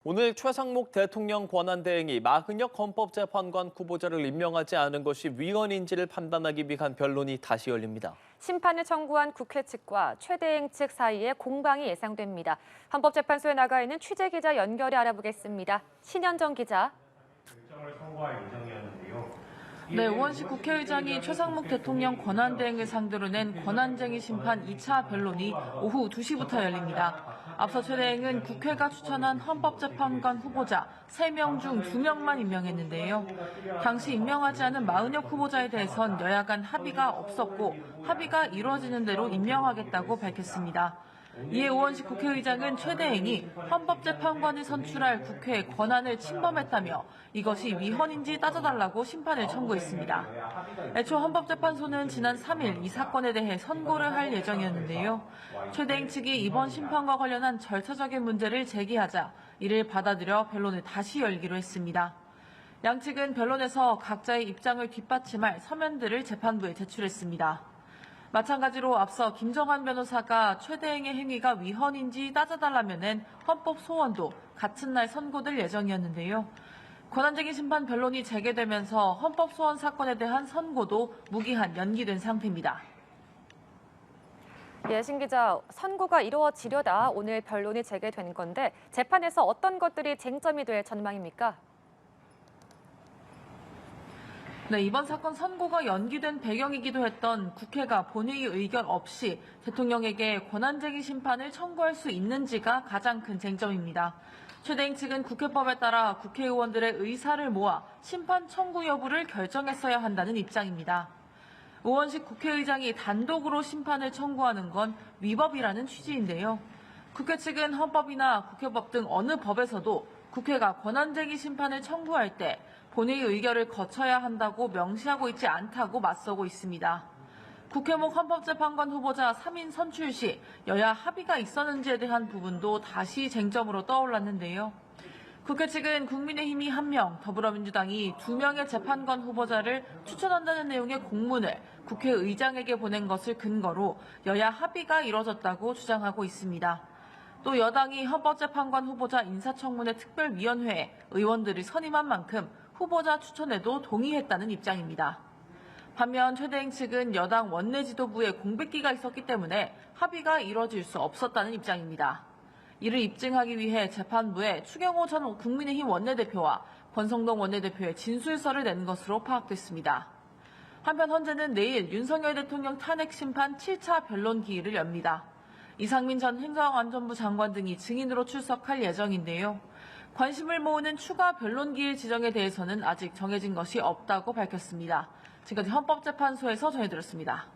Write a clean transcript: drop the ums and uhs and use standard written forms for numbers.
오늘 최상목 대통령 권한대행이 마흔혁 헌법재판관 후보자를 임명하지 않은 것이 위헌인지를 판단하기 위한 변론이 다시 열립니다. 심판을 청구한 국회 측과 최대행 측 사이에 공방이 예상됩니다. 헌법재판소에 나가 있는 취재기자 연결해 알아보겠습니다. 신현정 기자. 네, 우원식 국회의장이 최상목 대통령 권한대행을 상대로 낸 권한쟁의 심판 2차 변론이 오후 2시부터 열립니다. 앞서 최대행은 국회가 추천한 헌법재판관 후보자 3명 중 2명만 임명했는데요. 당시 임명하지 않은 마흔혁 후보자에 대해선 여야 간 합의가 없었고 합의가 이루어지는 대로 임명하겠다고 밝혔습니다. 이에 우원식 국회의장은 최대행이 헌법재판관을 선출할 국회의 권한을 침범했다며 이것이 위헌인지 따져달라고 심판을 청구했습니다. 애초 헌법재판소는 지난 3일 이 사건에 대해 선고를 할 예정이었는데요. 최대행 측이 이번 심판과 관련한 절차적인 문제를 제기하자 이를 받아들여 변론을 다시 열기로 했습니다. 양측은 변론에서 각자의 입장을 뒷받침할 서면들을 재판부에 제출했습니다. 마찬가지로 앞서 김정한 변호사가 최대행의 행위가 위헌인지 따져달라며 낸 헌법 소원도 같은 날 선고될 예정이었는데요. 권한쟁의 심판 변론이 재개되면서 헌법 소원 사건에 대한 선고도 무기한 연기된 상태입니다. 예, 신 기자, 선고가 이루어지려다 오늘 변론이 재개된 건데 재판에서 어떤 것들이 쟁점이 될 전망입니까? 네, 이번 사건 선고가 연기된 배경이기도 했던 국회가 본회의 의결 없이 대통령에게 권한쟁의 심판을 청구할 수 있는지가 가장 큰 쟁점입니다. 최대행 측은 국회법에 따라 국회의원들의 의사를 모아 심판 청구 여부를 결정했어야 한다는 입장입니다. 우원식 국회의장이 단독으로 심판을 청구하는 건 위법이라는 취지인데요. 국회 측은 헌법이나 국회법 등 어느 법에서도 국회가 권한쟁의 심판을 청구할 때 본회의 의결을 거쳐야 한다고 명시하고 있지 않다고 맞서고 있습니다. 국회목 헌법재판관 후보자 3인 선출 시 여야 합의가 있었는지에 대한 부분도 다시 쟁점으로 떠올랐는데요. 국회 측은 국민의힘이 1명, 더불어민주당이 2명의 재판관 후보자를 추천한다는 내용의 공문을 국회의장에게 보낸 것을 근거로 여야 합의가 이뤄졌다고 주장하고 있습니다. 또 여당이 헌법재판관 후보자 인사청문회 특별위원회에 의원들을 선임한 만큼 후보자 추천에도 동의했다는 입장입니다. 반면 최대행 측은 여당 원내 지도부에 공백기가 있었기 때문에 합의가 이뤄질 수 없었다는 입장입니다. 이를 입증하기 위해 재판부에 추경호 전 국민의힘 원내대표와 권성동 원내대표의 진술서를 낸 것으로 파악됐습니다. 한편 헌재는 내일 윤석열 대통령 탄핵 심판 7차 변론 기일을 엽니다. 이상민 전 행정안전부 장관 등이 증인으로 출석할 예정인데요. 관심을 모으는 추가 변론 기일 지정에 대해서는 아직 정해진 것이 없다고 밝혔습니다. 지금까지 헌법재판소에서 전해드렸습니다.